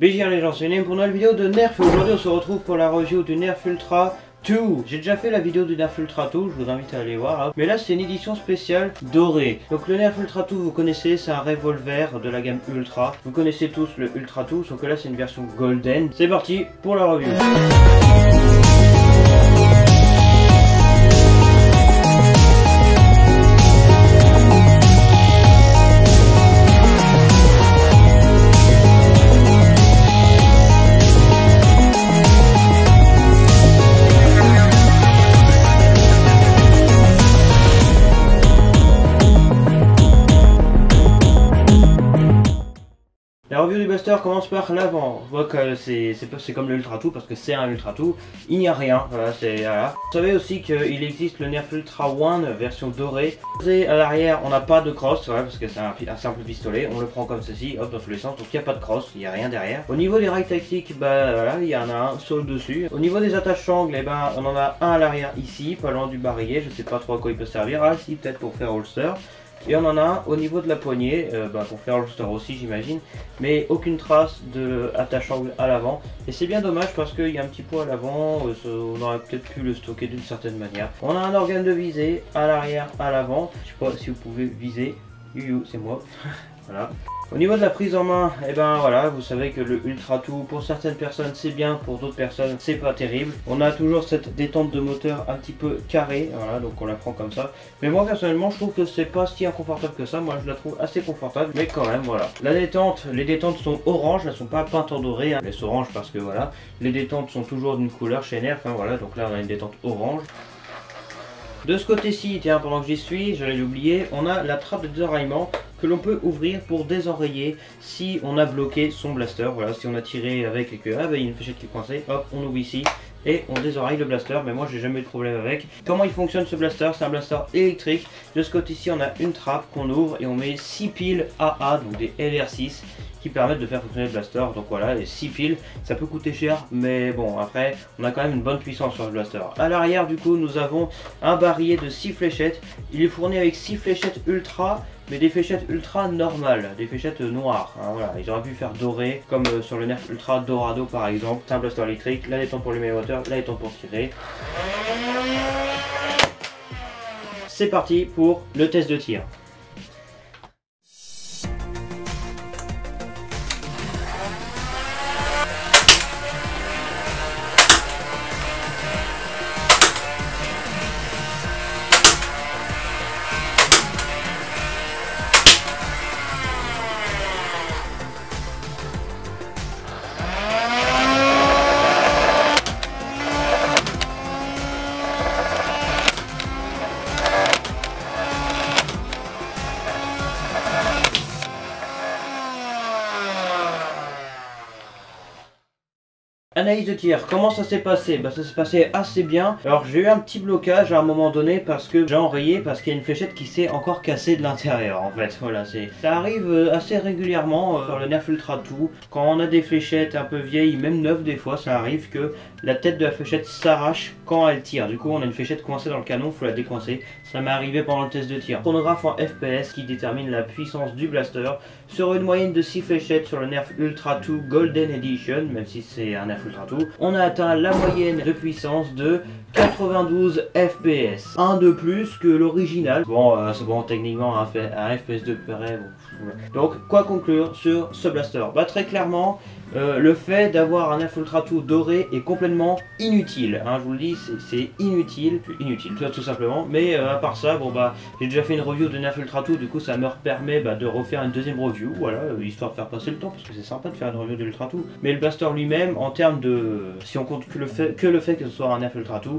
BJR les gens, c'est une pour une nouvelle vidéo de Nerf. Aujourd'hui on se retrouve pour la review du Nerf Ultra 2. J'ai déjà fait la vidéo du Nerf Ultra 2, je vous invite à aller voir. Hein. Mais là c'est une édition spéciale dorée. Donc le Nerf Ultra 2 vous connaissez, c'est un revolver de la gamme Ultra. Vous connaissez tous le Ultra 2, sauf que là c'est une version Golden. C'est parti pour la review. La review du blaster commence par l'avant. On voit que c'est comme le Ultra 2 parce que c'est un Ultra 2. Il n'y a rien. Voilà, voilà. Vous savez aussi qu'il existe le Nerf Ultra 1 version dorée. Et à l'arrière, on n'a pas de crosse, voilà, parce que c'est un simple pistolet. On le prend comme ceci, hop, dans tous les sens. Donc il n'y a pas de crosse, il n'y a rien derrière. Au niveau des rails tactiques, bah voilà, il y en a un sur le dessus. Au niveau des attaches sangles, eh ben, on en a un à l'arrière ici, pas loin du barillet. Je sais pas trop à quoi il peut servir. Ah si, peut-être pour faire holster. Et on en a un au niveau de la poignée, pour faire holster aussi j'imagine, mais aucune trace de attache angle à l'avant. Et c'est bien dommage parce qu'il y a un petit pot à l'avant, on aurait peut-être pu le stocker d'une certaine manière. On a un organe de visée à l'arrière, à l'avant. Je sais pas si vous pouvez viser, c'est moi. Voilà. Au niveau de la prise en main, et ben voilà, vous savez que le Ultra 2 pour certaines personnes c'est bien, pour d'autres personnes c'est pas terrible. On a toujours cette détente de moteur un petit peu carrée, voilà, donc on la prend comme ça. Mais moi personnellement je trouve que c'est pas si inconfortable que ça, moi je la trouve assez confortable, mais quand même voilà. La détente, les détentes sont orange, elles sont pas peintes en doré, hein. Elles sont orange parce que voilà, les détentes sont toujours d'une couleur chez Nerf, hein, voilà, donc là on a une détente orange. De ce côté-ci, tiens, pendant que j'y suis, j'allais l'oublier, on a la trappe de désenraillement que l'on peut ouvrir pour désenrayer si on a bloqué son blaster. Voilà, si on a tiré avec et que il y a une fléchette qui est coincée, hop, on ouvre ici et on désenraille le blaster. Mais moi j'ai jamais eu de problème avec. Comment il fonctionne ce blaster? C'est un blaster électrique. De ce côté-ci, on a une trappe qu'on ouvre et on met 6 piles AA, donc des LR6 qui permettent de faire fonctionner le blaster. Donc voilà, les 6 piles, ça peut coûter cher, mais bon, après on a quand même une bonne puissance sur le blaster. À l'arrière du coup, nous avons un barillet de 6 fléchettes. Il est fourni avec 6 fléchettes ultra, mais des fléchettes ultra normales, des fléchettes noires, hein, voilà. Ils auraient pu faire doré, comme sur le Nerf Ultra Dorado par exemple. C'est un blaster électrique, la détente pour les water, la détente pour tirer. C'est parti pour le test de tir. Analyse de tir, comment ça s'est passé? Bah ça s'est passé assez bien. Alors j'ai eu un petit blocage à un moment donné parce que j'ai enrayé parce qu'il y a une fléchette qui s'est encore cassée de l'intérieur en fait. Voilà, ça arrive assez régulièrement sur le Nerf Ultra 2. Quand on a des fléchettes un peu vieilles, même neuves des fois, ça arrive que la tête de la fléchette s'arrache quand elle tire. Du coup on a une fléchette coincée dans le canon, il faut la décoincer. Ça m'est arrivé pendant le test de tir. Chronographe en FPS qui détermine la puissance du blaster. Sur une moyenne de 6 fléchettes sur le Nerf Ultra 2 Golden Edition, même si c'est un Nerf Ultra 2, on a atteint la moyenne de puissance de 92 FPS. Un de plus que l'original. Bon, c'est bon, techniquement un FPS de près. Bon. Donc, quoi conclure sur ce blaster? Bah très clairement, le fait d'avoir un Nerf Ultra 2 doré est complètement inutile. Hein, je vous le dis, c'est inutile, tout simplement. Mais à part ça, bon bah, j'ai déjà fait une review de Nerf Ultra 2, du coup ça me permet de refaire une deuxième review, voilà, histoire de faire passer le temps, parce que c'est sympa de faire une review de l'Ultra 2. Mais le blaster lui-même, en termes de, si on compte que le fait que ce soit un Nerf Ultra 2,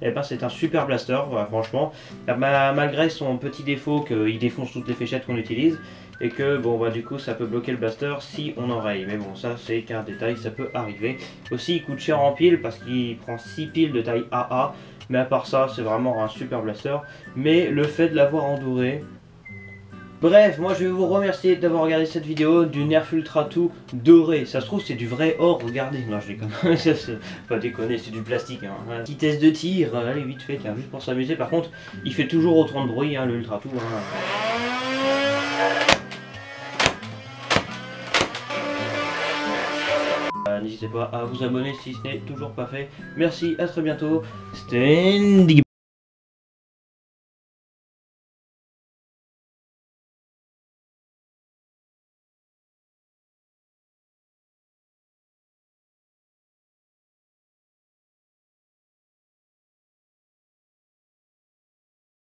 eh ben c'est un super blaster, voilà, franchement. Malgré son petit défaut qu'il défonce toutes les fléchettes qu'on utilise. Et que bon bah du coup ça peut bloquer le blaster si on enraye, mais bon ça c'est qu'un détail, ça peut arriver. Aussi il coûte cher en pile parce qu'il prend 6 piles de taille AA, mais à part ça c'est vraiment un super blaster. Mais le fait de l'avoir en doré, bref, moi je vais vous remercier d'avoir regardé cette vidéo du Nerf Ultra 2 doré. Ça se trouve c'est du vrai or, regardez. Non je déconne, ça c'est pas déconner, c'est du plastique. Hein. Voilà. Petit test de tir, allez vite fait, tiens, juste pour s'amuser. Par contre, il fait toujours autant de bruit, hein, le Ultra 2. Hein. n'hésitez pas à vous abonner si ce n'est toujours pas fait. Merci, à très bientôt. C'était